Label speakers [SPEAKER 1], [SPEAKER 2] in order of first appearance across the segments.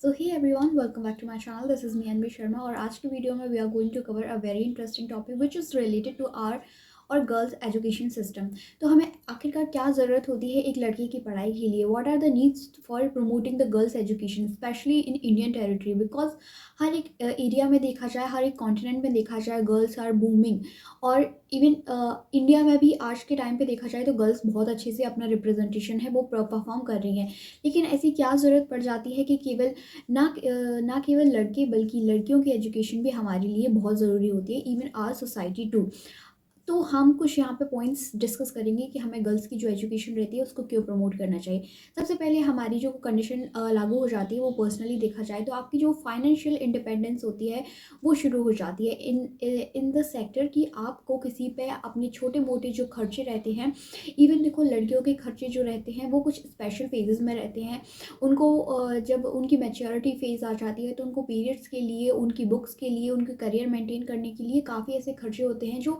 [SPEAKER 1] So hey everyone, welcome back to my channel. This is me Anvi Sharma और आज की video में we are going to cover a very interesting topic which is related to our और girls education system. तो हमें आखिरकार क्या ज़रूरत होती है एक लड़की की पढ़ाई के लिए, what are the needs for promoting the girls education specially in Indian territory. Because हर एक एरिया में देखा जाए, हर एक कॉन्टिनेंट में देखा जाए, गर्ल्स आर बूमिंग। और इवन इंडिया में भी आज के टाइम पे देखा जाए तो गर्ल्स बहुत अच्छे से अपना रिप्रेजेंटेशन है वो परफॉर्म कर रही हैं। लेकिन ऐसी क्या ज़रूरत पड़ जाती है कि केवल ना केवल लड़के बल्कि लड़कियों की एजुकेशन भी हमारे लिए बहुत ज़रूरी होती है, इवन आवर सोसाइटी टू। तो हम कुछ यहाँ पे पॉइंट्स डिस्कस करेंगे कि हमें गर्ल्स की जो एजुकेशन रहती है उसको क्यों प्रमोट करना चाहिए। सबसे पहले हमारी जो कंडीशन लागू हो जाती है वो पर्सनली देखा जाए तो आपकी जो फाइनेंशियल इंडिपेंडेंस होती है वो शुरू हो जाती है इन द सेक्टर कि आपको किसी पे अपने छोटे मोटे जो खर्चे रहते हैं। इवन देखो, लड़कियों के खर्चे जो रहते हैं वो कुछ स्पेशल फेजेस में रहते हैं। उनको जब उनकी मैच्योरिटी फेज़ आ जाती है तो उनको पीरियड्स के लिए, उनकी बुक्स के लिए, उनके करियर मेंटेन करने के लिए काफ़ी ऐसे खर्चे होते हैं जो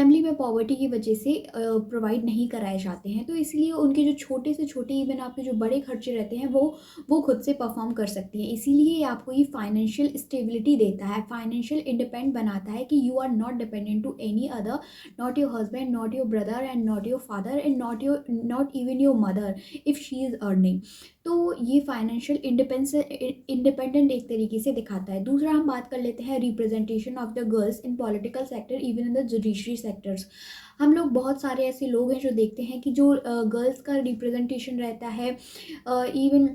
[SPEAKER 1] फैमिली में पॉवर्टी की वजह से प्रोवाइड नहीं कराए जाते हैं। तो इसलिए उनके जो छोटे से छोटे, इवन आपके जो बड़े खर्चे रहते हैं वो खुद से परफॉर्म कर सकती हैं। इसीलिए आपको ये फाइनेंशियल स्टेबिलिटी देता है, फाइनेंशियल इंडिपेंडेंट बनाता है कि you are not dependent to any other, not your husband, not your brother and not your father and not even your mother if she is earning. तो ये फाइनेंशियल इंडिपेंडेंट एक तरीके से दिखाता है। दूसरा हम बात कर लेते हैं representation of the girls in political sector, even in the judiciary sectors. हम लोग बहुत सारे ऐसे लोग हैं जो देखते हैं कि जो गर्ल्स का रिप्रेजेंटेशन रहता है, इवन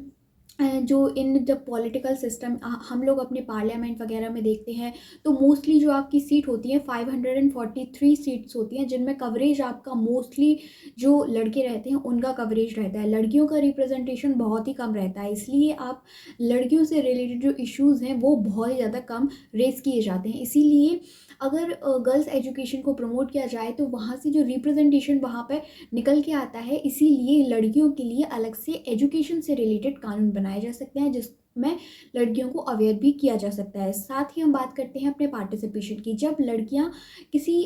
[SPEAKER 1] जो इन द पॉलिटिकल सिस्टम हम लोग अपने पार्लियामेंट वगैरह में देखते हैं तो मोस्टली जो आपकी सीट होती है 543 सीट्स होती हैं, जिनमें कवरेज आपका मोस्टली जो लड़के रहते हैं उनका कवरेज रहता है। लड़कियों का रिप्रेजेंटेशन बहुत ही कम रहता है, इसलिए आप लड़कियों से रिलेटेड जो इश्यूज़ हैं वो बहुत ही ज़्यादा कम रेस किए जाते हैं। इसीलिए अगर गर्ल्स एजुकेशन को प्रमोट किया जाए तो वहाँ से जो रिप्रेजेंटेशन वहाँ पे निकल के आता है। इसीलिए लड़कियों के लिए अलग से एजुकेशन से रिलेटेड कानून बनाए जा सकते हैं जिसमें लड़कियों को अवेयर भी किया जा सकता है। साथ ही हम बात करते हैं अपने पार्टिसिपेशन की। जब लड़कियां किसी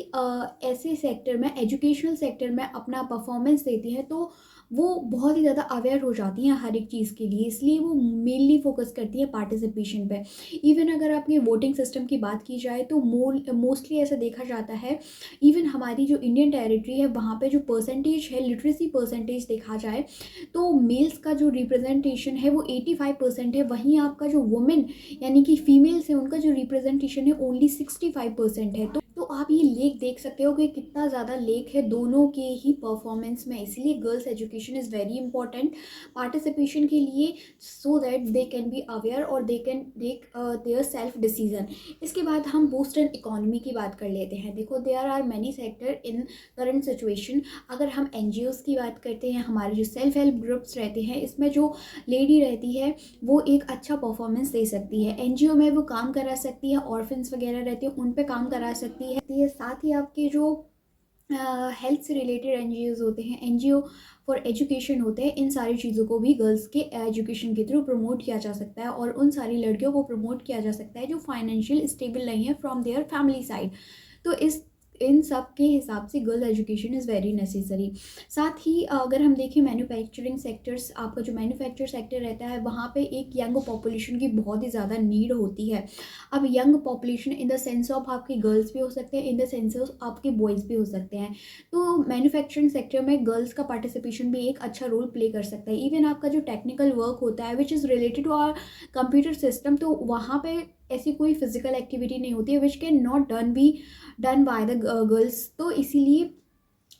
[SPEAKER 1] ऐसे सेक्टर में, एजुकेशनल सेक्टर में अपना परफॉर्मेंस देती हैं तो वो बहुत ही ज़्यादा अवेयर हो जाती हैं हर एक चीज़ के लिए, इसलिए वो मेनली फोकस करती हैं पार्टिसिपेशन पे। इवन अगर आपके वोटिंग सिस्टम की बात की जाए तो मोस्टली ऐसा देखा जाता है, इवन हमारी जो इंडियन टेरिटरी है वहाँ पे जो परसेंटेज है, लिटरेसी परसेंटेज देखा जाए तो मेल्स का जो रिप्रेजेंटेशन है वो 85% है। वहीं आपका जो वुमेन यानी कि फीमेल्स है उनका जो रिप्रेजेंटेशन है ओनली 65% है। तो आप ये लेख देख सकते हो कि कितना ज़्यादा लेख है दोनों के ही परफॉर्मेंस में। इसलिए girls education is very important participation के लिए, so that they can be aware और they can take their self decision. इसके बाद हम बूस्ट एंड इकोनॉमी की बात कर लेते हैं। देखो, there are many sector in current situation. अगर हम एनजीओज़ की बात करते हैं, हमारे जो सेल्फ हेल्प ग्रुप्स रहते हैं, इसमें जो लेडी रहती है वो एक अच्छा परफॉर्मेंस दे सकती है। एनजीओ में वो काम करा सकती है, ऑर्फन्स वगैरह रहते हैं उन पे काम करा सकती है। साथ ही आपके जो हेल्थ से रिलेटेड एनजीओज़ होते हैं, एनजीओ फॉर एजुकेशन होते हैं, इन सारी चीज़ों को भी गर्ल्स के एजुकेशन के थ्रू प्रमोट किया जा सकता है और उन सारी लड़कियों को प्रमोट किया जा सकता है जो फाइनेंशियल स्टेबल नहीं है फ्रॉम देयर फैमिली साइड। तो इन सब के हिसाब से girl education is very necessary. साथ ही अगर हम देखें मैन्युफैक्चरिंग सेक्टर्स, आपका जो मैन्युफैक्चर सेक्टर रहता है वहाँ पे एक यंग पॉपुलेशन की बहुत ही ज़्यादा नीड होती है। अब young population in the sense of आपके गर्ल्स भी हो सकते हैं, इन द सेंस ऑफ आपके बॉयज़ भी हो सकते हैं। तो मैन्युफैक्चरिंग सेक्टर में गर्ल्स का पार्टिसिपेशन भी एक अच्छा रोल प्ले कर सकता है। इवन आपका जो टेक्निकल वर्क होता है which is related to our computer system, तो वहाँ पे ऐसी कोई फिजिकल एक्टिविटी नहीं होती है which can not done by the girls. तो इसीलिए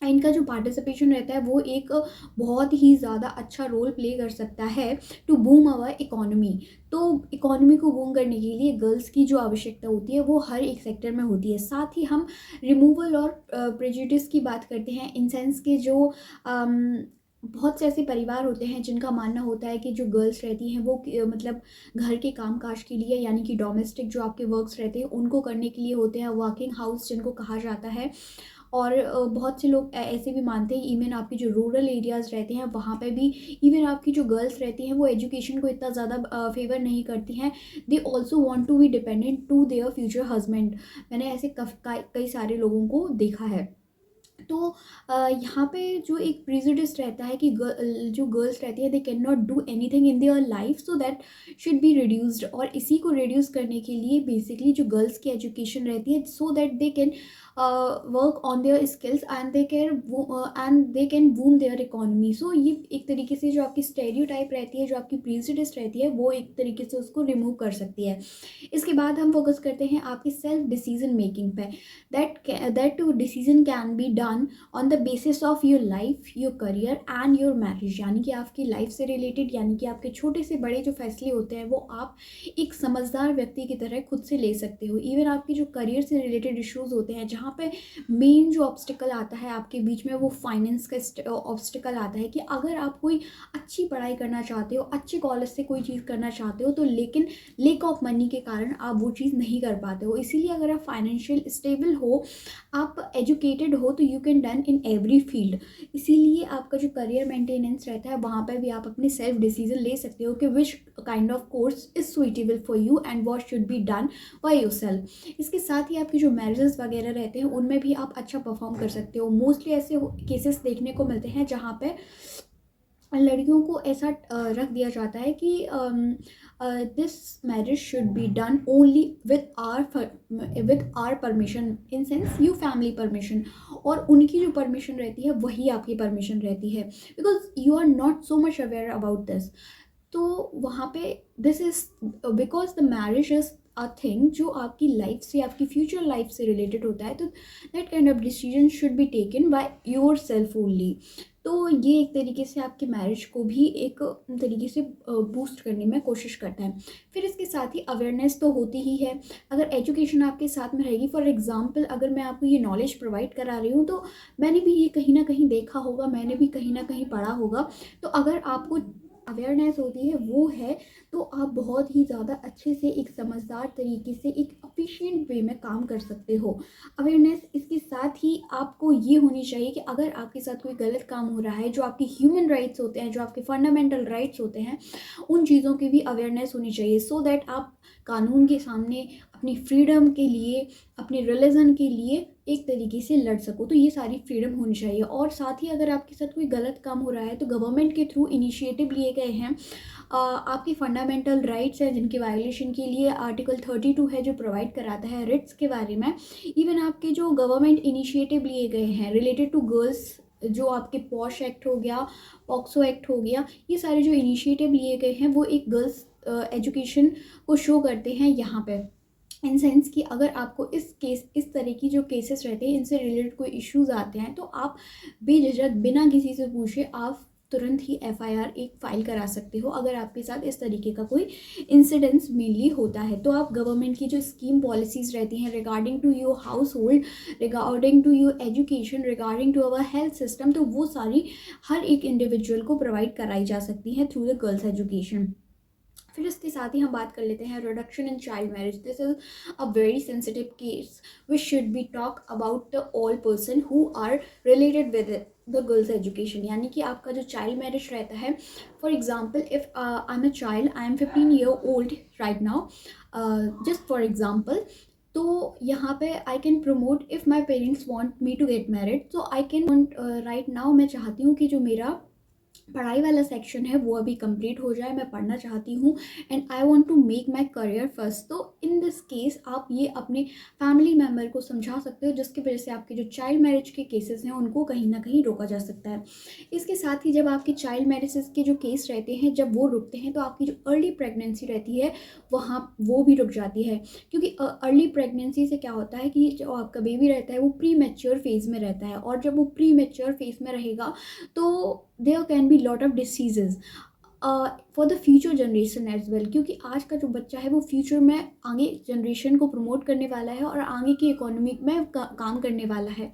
[SPEAKER 1] इनका जो पार्टिसिपेशन रहता है वो एक बहुत ही ज़्यादा अच्छा रोल प्ले कर सकता है टू बूम अवर इकोनॉमी। तो इकोनॉमी को बूम करने के लिए गर्ल्स की जो आवश्यकता होती है वो हर एक सेक्टर में होती है। साथ ही हम रिमूवल और प्रेजुडिस की बात करते हैं, इन सेंस के जो बहुत से ऐसे परिवार होते हैं जिनका मानना होता है कि जो गर्ल्स रहती हैं वो मतलब घर के कामकाज के लिए, यानी कि डोमेस्टिक जो आपके वर्क्स रहते हैं उनको करने के लिए होते हैं, वर्किंग हाउस जिनको कहा जाता है। और बहुत से लोग ऐसे भी मानते हैं, इवन आपके जो रूरल एरियाज़ रहते हैं वहाँ पे भी इवन आपकी जो गर्ल्स रहती हैं वो एजुकेशन को इतना ज़्यादा फेवर नहीं करती हैं। They also want to be dependent to their future husband. मैंने ऐसे कई सारे लोगों को देखा है। तो यहाँ पे जो एक प्रेजुडिस रहता है कि जो गर्ल्स रहती है they can not do anything in their life, so that should be reduced. और इसी को रिड्यूस करने के लिए बेसिकली जो गर्ल्स की एजुकेशन रहती है, so that they can work on their skills and they can boom their economy. So ये एक तरीके से जो आपकी स्टेरियोटाइप रहती है, जो आपकी प्रेजुडिस रहती है, वो एक तरीके से उसको रिमूव कर सकती है। इसके बाद हम फोकस करते हैं आपकी सेल्फ डिसीजन मेकिंग पे। That decision can be done on the basis of your life, your career and your marriage. यानी कि आपकी लाइफ से रिलेटेड, यानी कि आपके छोटे से बड़े जो फैसले होते हैं वो आप एक समझदार व्यक्ति की तरह खुद से ले सकते हो। इवन आपके जो करियर से रिलेटेड इश्यूज होते हैं, जहाँ पे मेन जो ऑब्स्टिकल आता है आपके बीच में, वो फाइनेंस का ऑब्स्टिकल आता है कि अगर आप कोई अच्छी पढ़ाई करना चाहते हो, अच्छे कॉलेज से कोई चीज़ करना चाहते हो, तो लेकिन लेक ऑफ मनी के कारण आप वो चीज़ नहीं कर पाते हो। इसीलिए अगर आप फाइनेंशियल स्टेबल हो, आप एजुकेटेड हो, तो you can done in every field. इसीलिए आपका जो करियर मेंटेनेंस रहता है, वहाँ पर भी आप अपने सेल्फ डिसीजन ले सकते हो कि which kind of course is suitable for you and what should be done by yourself. इसके साथ ही आपके जो मैरिजेस वगैरह रहते हैं उनमें भी आप अच्छा परफॉर्म कर सकते हो। मोस्टली ऐसे केसेस देखने को मिलते हैं जहाँ पे लड़कियों को ऐसा रख दिया जाता है कि this marriage should be done only with our permission, in sense you family permission, और उनकी जो परमिशन रहती है वही आपकी परमिशन रहती है, because you are not so much aware about this. तो वहाँ पे this is because the marriage is a thing जो आपकी लाइफ से, आपकी फ्यूचर लाइफ से रिलेटेड होता है, तो that kind of decision should be taken by your self only. तो ये एक तरीके से आपके मैरिज को भी एक तरीके से बूस्ट करने में कोशिश करता है। फिर इसके साथ ही अवेयरनेस तो होती ही है। अगर एजुकेशन आपके साथ में रहेगी, फॉर एग्जांपल अगर मैं आपको ये नॉलेज प्रोवाइड करा रही हूँ, तो मैंने भी ये कहीं ना कहीं देखा होगा, मैंने भी कहीं ना कहीं पढ़ा होगा। तो अगर आपको अवेयरनेस होती है वो है, तो आप बहुत ही ज़्यादा अच्छे से एक समझदार तरीके से एक एफिशिएंट वे में काम कर सकते हो। अवेयरनेस इसके साथ ही आपको ये होनी चाहिए कि अगर आपके साथ कोई गलत काम हो रहा है, जो आपके ह्यूमन राइट्स होते हैं, जो आपके फंडामेंटल राइट्स होते हैं, उन चीज़ों की भी अवेयरनेस होनी चाहिए, सो दैट आप कानून के सामने अपनी फ्रीडम के लिए, अपने रिलीजन के लिए एक तरीके से लड़ सको। तो ये सारी फ्रीडम होनी चाहिए। और साथ ही अगर आपके साथ कोई गलत काम हो रहा है, तो गवर्नमेंट के थ्रू इनिशिएटिव लिए गए हैं। आपकी फंडामेंटल राइट्स हैं जिनके वायलेशन के लिए आर्टिकल 32 है जो प्रोवाइड कराता है रिट्स के बारे में। इवन आपके जो गवर्नमेंट इनिशिएटिव लिए गए हैं रिलेटेड टू गर्ल्स, जो आपके पॉश एक्ट हो गया, पॉक्सो एक्ट हो गया, ये सारे जो इनिशिएटिव लिए गए हैं वो एक गर्ल्स एजुकेशन को शो करते हैं यहाँ पे। इन सेंस कि अगर आपको इस तरह की जो केसेस रहते हैं, इनसे रिलेटेड कोई इश्यूज आते हैं, तो आप बेझिझक बिना किसी से पूछे आप तुरंत ही एफआईआर एक फाइल करा सकते हो अगर आपके साथ इस तरीके का कोई इंसिडेंस मेनली होता है। तो आप गवर्नमेंट की जो स्कीम पॉलिसीज़ रहती हैं regarding to your household, regarding to your education, regarding to our health system, तो वो सारी हर एक इंडिविजुअल को प्रोवाइड कराई जा सकती हैं थ्रू द गर्ल्स एजुकेशन। फिर इसके साथ ही हम बात कर लेते हैं reduction in child marriage. This is a very sensitive case which should be talk about the all person who are related with the girls education. यानी कि आपका जो चाइल्ड मैरिज रहता है, for example if I am a child, I am 15 year old right now, just for example, तो यहाँ पे I can promote if my parents want me to get married, तो आई कैन राइट नाउ मैं चाहती हूँ कि जो मेरा पढ़ाई वाला सेक्शन है वो अभी कंप्लीट हो जाए, मैं पढ़ना चाहती हूँ and I want to make my career first. तो इन दिस केस आप ये अपने फैमिली मेम्बर को समझा सकते हो, जिसकी वजह से आपके जो चाइल्ड मैरिज के केसेस हैं उनको कहीं ना कहीं रोका जा सकता है। इसके साथ ही जब आपके चाइल्ड मैरिजेस के जो केस रहते हैं, जब वो रुकते हैं, तो आपकी जो अर्ली प्रेगनेंसी रहती है वहाँ वो भी रुक जाती है। क्योंकि अर्ली प्रेगनेंसी से क्या होता है कि जो आपका बेबी रहता है वो प्री मैच्योर फेज़ में रहता है, और जब वो प्री मैच्योर फेज़ में रहेगा तो there can be lot of diseases for the future generation as well। क्योंकि आज का जो बच्चा है वो फ्यूचर में आगे जनरेशन को प्रमोट करने वाला है और आगे की इकोनॉमी में काम करने वाला है।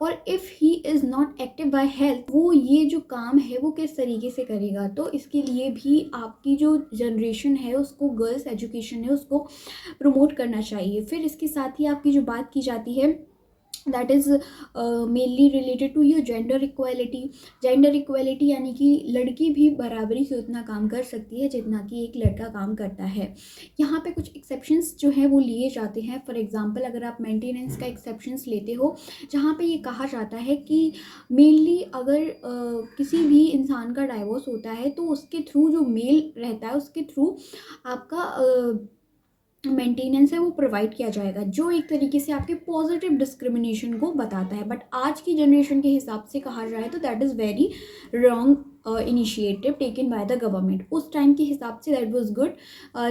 [SPEAKER 1] और if he is not active by health, वो ये जो काम है वो किस तरीके से करेगा। तो इसके लिए भी आपकी जो जनरेशन है उसको गर्ल्स एजुकेशन है उसको प्रमोट करना चाहिए। फिर इसके साथ ही आपकी जो बात की जाती है that is mainly related to your gender equality. Gender equality यानी कि लड़की भी बराबरी से उतना काम कर सकती है जितना कि एक लड़का काम करता है। यहाँ पे कुछ एक्सेप्शंस जो हैं वो लिए जाते हैं। फॉर एग्जांपल अगर आप मेंटेनेंस का एक्सेप्शंस लेते हो, जहाँ पे ये कहा जाता है कि मेनली अगर किसी भी इंसान का डाइवोर्स होता है तो उसके थ्रू जो मेल रहता है उसके थ्रू आपका मेंटेनेंस है वो प्रोवाइड किया जाएगा, जो एक तरीके से आपके पॉजिटिव डिस्क्रिमिनेशन को बताता है। बट आज की जनरेशन के हिसाब से कहा जाए तो that is very wrong initiative taken by the government. उस टाइम के हिसाब से दैट वाज गुड,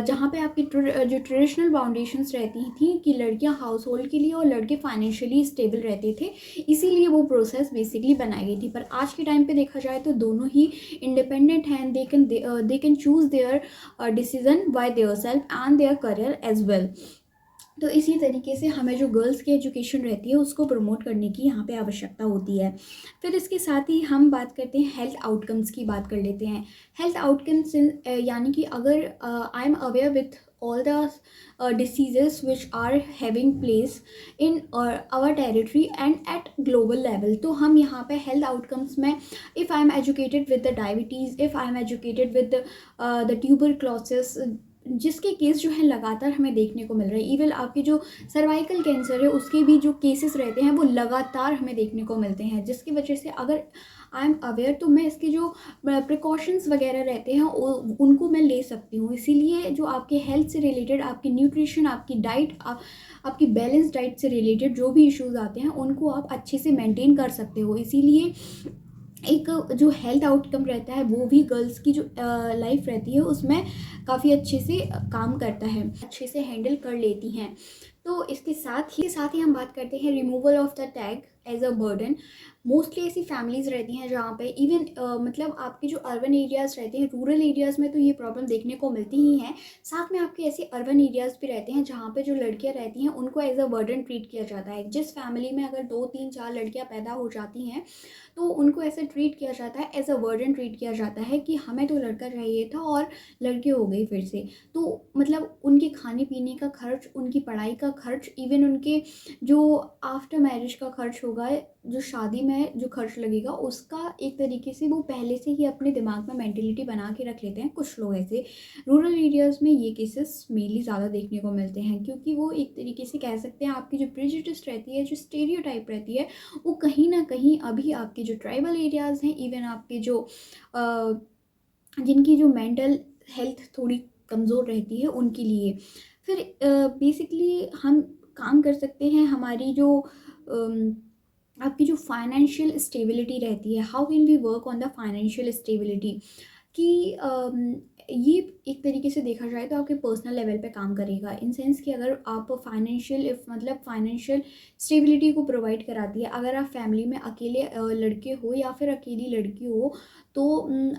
[SPEAKER 1] जहाँ पे आपकी जो ट्रेडिशनल बाउंडेशंस रहती थी कि लड़कियां हाउस होल्ड के लिए और लड़के फाइनेंशियली स्टेबल रहते थे, इसीलिए वो प्रोसेस बेसिकली बनाई गई थी। पर आज के टाइम पे देखा जाए तो दोनों ही इंडिपेंडेंट हैं, they can choose their decision by their self and their career as well. तो इसी तरीके से हमें जो गर्ल्स की एजुकेशन रहती है उसको प्रमोट करने की यहाँ पे आवश्यकता होती है। फिर इसके साथ ही हम बात करते हैं हेल्थ आउटकम्स की, बात कर लेते हैं। हेल्थ आउटकम्स यानी कि अगर I am aware with all the diseases which are having place in our territory and at global level, तो हम यहाँ पे हेल्थ आउटकम्स में if I am educated with the diabetes, if I am educated with the tuberculosis, जिसके case जो है लगातार हमें देखने को मिल रहे हैं। इवन आपके जो सर्वाइकल कैंसर है उसके भी जो केसेस रहते हैं वो लगातार हमें देखने को मिलते हैं, जिसकी वजह से अगर आई एम अवेयर तो मैं इसके जो प्रिकॉशंस वगैरह रहते हैं उनको मैं ले सकती हूँ। इसीलिए जो आपके हेल्थ से रिलेटेड, आपकी न्यूट्रिशन, आपकी डाइट, आपकी बैलेंस डाइट से रिलेटेड जो भी इश्यूज आते हैं उनको आप अच्छे से मेंटेन कर सकते हो। इसीलिए एक जो हेल्थ आउटकम रहता है वो भी गर्ल्स की जो लाइफ रहती है उसमें काफ़ी अच्छे से काम करता है, अच्छे से हैंडल कर लेती हैं। तो इसके साथ ही हम बात करते हैं removal of the tag as a burden. Mostly ऐसी फैमिलीज़ रहती हैं जहाँ पे इवन मतलब आपके जो अर्बन एरियाज़ रहते हैं, रूरल एरियाज़ में तो ये प्रॉब्लम देखने को मिलती ही है, साथ में आपके ऐसे अर्बन एरियाज़ भी रहते हैं जहाँ पे जो लड़कियाँ रहती हैं उनको एज अ बर्डन ट्रीट किया जाता है। जिस फैमिली में अगर 2 3 4 लड़कियाँ पैदा हो जाती हैं तो उनको ऐसे ट्रीट किया जाता है, एज अ बर्डन ट्रीट किया जाता है कि हमें तो लड़का चाहिए था और लड़की हो गई फिर से। तो मतलब उनके खाने पीने का खर्च, उनकी पढ़ाई का खर्च, इवन उनके जो आफ्टर मैरिज का खर्च होगा, जो शादी में जो खर्च लगेगा उसका एक तरीके से वो पहले से ही अपने दिमाग में मेंटेलिटी बना के रख लेते हैं। कुछ लोग ऐसे रूरल एरियाज़ में ये केसेस मेनली ज़्यादा देखने को मिलते हैं, क्योंकि वो एक तरीके से कह सकते हैं आपकी जो प्रेजुडिस रहती है, जो स्टेरियोटाइप रहती है, वो कहीं ना कहीं अभी आपके जो ट्राइबल एरियाज़ हैं, इवन आपके जो जिनकी जो मेंटल हेल्थ थोड़ी कमज़ोर रहती है उनके लिए। फिर बेसिकली हम काम कर सकते हैं हमारी जो आपकी जो फाइनेंशियल स्टेबिलिटी रहती है, how can we work on the financial stability, कि ये एक तरीके से देखा जाए तो आपके पर्सनल लेवल पे काम करेगा, इन सेंस कि अगर आप मतलब फाइनेंशियल स्टेबिलिटी को प्रोवाइड कराती है। अगर आप फैमिली में अकेले लड़के हो या फिर अकेली लड़की हो तो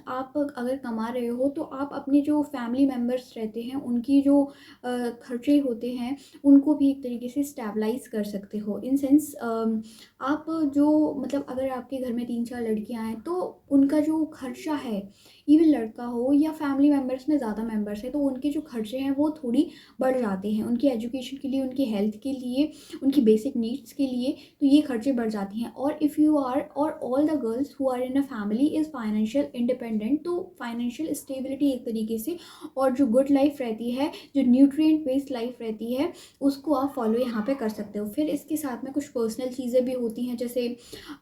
[SPEAKER 1] आप अगर कमा रहे हो तो आप अपने जो फैमिली मेम्बर्स रहते हैं उनकी जो खर्चे होते हैं उनको भी एक तरीके से स्टेबलाइज कर सकते हो। इन सेंस आप जो मतलब अगर आपके घर में 3 4 लड़कियां हैं तो उनका जो खर्चा है, इवन लड़का हो या फैमिली मेम्बर्स में ज़्यादा मेम्बर्स हैं तो उनके जो खर्चे हैं वो थोड़ी बढ़ जाते हैं, उनकी एजुकेशन के लिए, उनकी हेल्थ के लिए, उनकी बेसिक नीड्स के लिए, तो ये खर्चे बढ़ जाती हैं। और इफ़ यू आर और all the girls who are in a family is financial independent, तो फाइनेंशियल स्टेबिलिटी एक तरीके से और जो गुड लाइफ रहती है, जो न्यूट्रिएंट बेस्ड लाइफ रहती है, उसको आप फॉलो यहाँ पे कर सकते हो। फिर इसके साथ में कुछ पर्सनल चीज़ें भी होती हैं, जैसे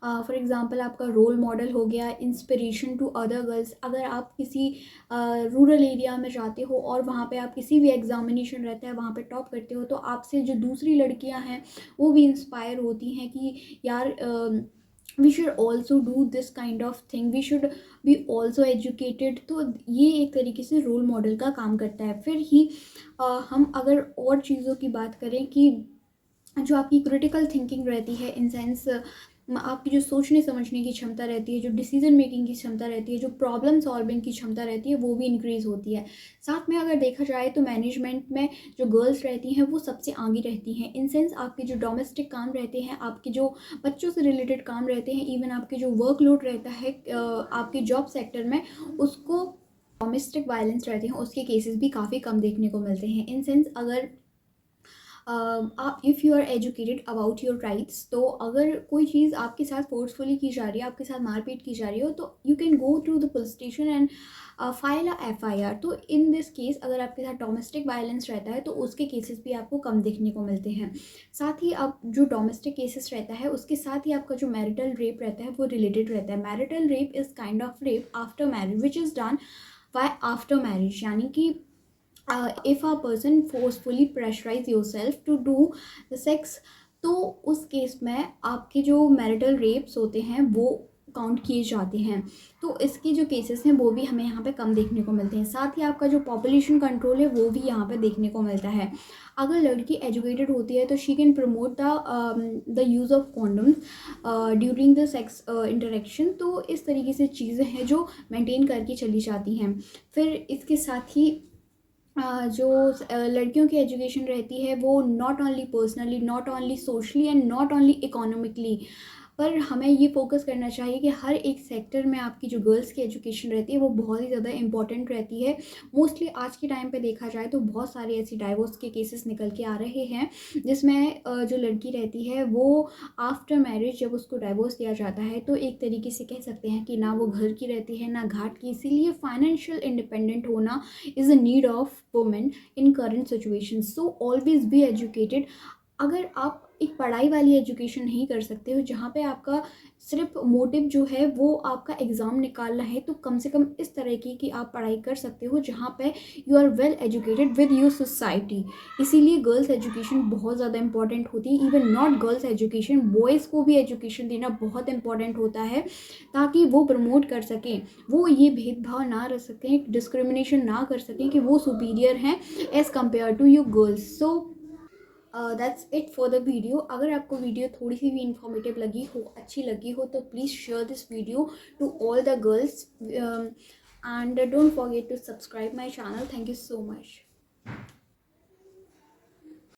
[SPEAKER 1] फॉर एग्जांपल आपका रोल मॉडल हो गया, इंस्पिरेशन टू अदर गर्ल्स। अगर आप किसी रूरल एरिया में जाते हो और वहाँ पे आप किसी भी एग्जामिनेशन रहता है वहाँ पे टॉप करते हो तो आपसे जो दूसरी लड़कियाँ हैं वो भी इंस्पायर होती हैं कि यार we should also do this kind of thing, we should be also educated. तो ये एक तरीके से रोल मॉडल का काम करता है। फिर ही हम अगर और चीज़ों की बात करें कि जो आपकी क्रिटिकल थिंकिंग रहती है, इन सेंस आपकी जो सोचने समझने की क्षमता रहती है, जो डिसीजन मेकिंग की क्षमता रहती है, जो प्रॉब्लम सॉल्विंग की क्षमता रहती है, वो भी इंक्रीज़ होती है। साथ में अगर देखा जाए तो मैनेजमेंट में जो गर्ल्स रहती हैं वो सबसे आगे रहती हैं। इन सेंस आपके जो डोमेस्टिक काम रहते हैं, आपके जो बच्चों से रिलेटेड काम रहते हैं, इवन आपके जो वर्कलोड रहता है आपके जॉब सेक्टर में, उसको डोमेस्टिक वायलेंस रहते हैं उसके केसेस भी काफ़ी कम देखने को मिलते हैं। इन सेंस अगर आप if you are educated about your rights, तो अगर कोई चीज़ आपके साथ फोर्सफुली की जा रही है, आपके साथ मारपीट की जा रही हो, तो you can go to the police station and file a FIR। तो इन दिस केस अगर आपके साथ डोमेस्टिक वायलेंस रहता है तो उसके केसेस भी आपको कम देखने को मिलते हैं। साथ ही अब जो डोमेस्टिक केसेस रहता है उसके साथ ही आपका जो मैरिटल रेप रहता है वो रिलेटेड रहता है। Marital rape is kind of rape after marriage which is done by after marriage, यानी कि if a person forcefully pressurize yourself to do the sex, तो उस केस में आपके जो मैरिटल रेप्स होते हैं वो काउंट किए जाते हैं। तो इसके जो केसेस हैं वो भी हमें यहाँ पे कम देखने को मिलते हैं। साथ ही आपका जो पॉपुलेशन कंट्रोल है वो भी यहाँ पे देखने को मिलता है। अगर लड़की एजुकेटेड होती है तो she can promote the use of condoms during the sex interaction. तो इस तरीके से चीज़ें हैं जो मेंटेन करके चली जाती हैं। फिर इसके साथ ही जो लड़कियों की एजुकेशन रहती है वो not only personally, not only socially and not only economically, पर हमें ये फोकस करना चाहिए कि हर एक सेक्टर में आपकी जो गर्ल्स की एजुकेशन रहती है वो बहुत ही ज़्यादा इंपॉर्टेंट रहती है। मोस्टली आज के टाइम पे देखा जाए तो बहुत सारे ऐसी डाइवोर्स के केसेस निकल के आ रहे हैं जिसमें जो लड़की रहती है वो आफ्टर मैरिज जब उसको डाइवोर्स दिया जाता है तो एक तरीके से कह सकते हैं कि ना वो घर की रहती है ना घाट की। इसीलिए फाइनेंशियल इंडिपेंडेंट होना is a need of women in current situation. So always be educated. अगर आप एक पढ़ाई वाली एजुकेशन नहीं कर सकते हो जहाँ पे आपका सिर्फ मोटिव जो है वो आपका एग्ज़ाम निकालना है, तो कम से कम इस तरह की आप पढ़ाई कर सकते हो जहाँ पे you are well educated with your society. इसीलिए गर्ल्स एजुकेशन बहुत ज़्यादा इंपॉर्टेंट होती है। Even not girls education, boys को भी एजुकेशन देना बहुत इंपॉर्टेंट होता है ताकि वो प्रमोट कर सकें, वो ये भेदभाव ना रख सकें, डिस्क्रिमिनेशन ना कर सकें कि वो सुपीरियर हैं as compare to you girls. So that's it for the video. अगर आपको वीडियो थोड़ी सी भी इंफॉर्मेटिव लगी हो, अच्छी लगी हो, तो please share this video to all the girls and don't forget to subscribe my channel. Thank you so much.